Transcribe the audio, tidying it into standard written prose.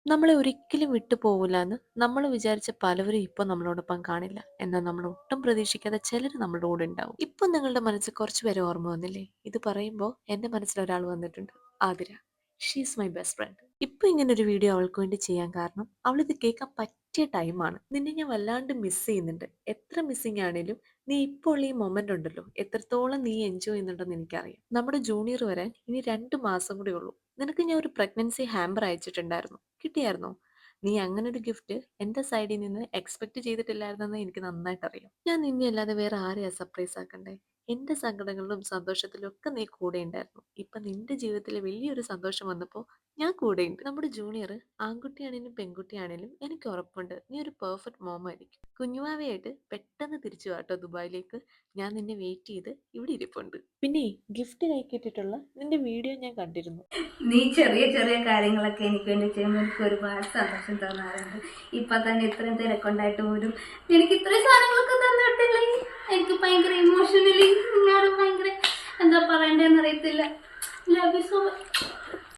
നമ്മളെ ഒരിക്കലും വിട്ടു പോകില്ലാന്ന് നമ്മൾ വിചാരിച്ച പലവരും ഇപ്പൊ നമ്മളോടൊപ്പം കാണില്ല. എന്നാൽ നമ്മൾ ഒട്ടും പ്രതീക്ഷിക്കാതെ ചിലർ നമ്മുടെ കൂടെ ഉണ്ടാവും. ഇപ്പൊ നിങ്ങളുടെ മനസ്സിൽ കുറച്ച് പേരെ ഓർമ്മ വന്നില്ലേ? ഇത് പറയുമ്പോൾ എന്റെ മനസ്സിൽ ഒരാൾ വന്നിട്ടുണ്ട്. Athira. She's my best friend. ഇപ്പൊ ഇങ്ങനെ ഒരു വീഡിയോ അവൾക്ക് വേണ്ടി ചെയ്യാൻ കാരണം അവളിത് കേൾക്കാൻ പറ്റിയ ടൈമാണ്. നിന്നെ ഞാൻ വല്ലാണ്ട് മിസ് ചെയ്യുന്നുണ്ട്. എത്ര മിസ്സിംഗ് ആണേലും നീ ഇപ്പോൾ ഈ മൊമെന്റ് ഉണ്ടല്ലോ, എത്രത്തോളം നീ എൻജോയ് ചെയ്യുന്നുണ്ടെന്ന് എനിക്കറിയാം. നമ്മുടെ ജൂനിയർ വരാൻ ഇനി 2 മാസം കൂടി ഉള്ളൂ. നിനക്ക് ഞാൻ ഒരു പ്രഗ്നൻസി ഹാമ്പർ അയച്ചിട്ടുണ്ടായിരുന്നു. കിട്ടിയായിരുന്നോ? നീ അങ്ങനെ ഒരു ഗിഫ്റ്റ് എന്റെ സൈഡിൽ നിന്ന് എക്സ്പെക്ട് ചെയ്തിട്ടില്ലായിരുന്നെന്ന് എനിക്ക് നന്നായിട്ട് അറിയാം. ഞാൻ നിന്നെ അല്ലാതെ വേറെ ആരെയാ സർപ്രൈസ് ആക്കണ്ടേ? എന്റെ സങ്കടങ്ങളിലും സന്തോഷത്തിലും ഒക്കെ നീ കൂടെ ഉണ്ടായിരുന്നു. ഇപ്പൊ നിന്റെ ജീവിതത്തിൽ വലിയൊരു സന്തോഷം വന്നപ്പോ ഞാൻ കൂടെയുണ്ട്. നമ്മുടെ ജൂനിയർ ആൺകുട്ടിയാണേലും പെൺകുട്ടിയാണേലും എനിക്ക് ഉറപ്പുണ്ട് നീ ഒരു പെർഫെക്റ്റ് മോം ആയിരിക്കും. കുഞ്ഞുവാവയായിട്ട് പെട്ടെന്ന് തിരിച്ചു വാട്ടോ ദുബായിലേക്ക്. ഞാൻ നിന്നെ വെയിറ്റ് ചെയ്ത് ഇവിടെ ഇരിപ്പുണ്ട്. പിന്നെ ഗിഫ്റ്റ് കൈ കിട്ടിയിട്ടുള്ള നിന്റെ വീഡിയോ ഞാൻ കണ്ടിരുന്നു. നീ ചെറിയ ചെറിയ കാര്യങ്ങളൊക്കെ എനിക്ക് വേണ്ടി ചെയ്യുമ്പോൾ എനിക്ക് ഒരുപാട് സന്തോഷം തോന്നാറുണ്ട്. ഇപ്പൊ തന്നെ ഇത്രയും തിരക്കുണ്ടായിട്ട് പോലും എനിക്ക് ഇത്രയും സാധനങ്ങളൊക്കെ തന്നിട്ടില്ലേ.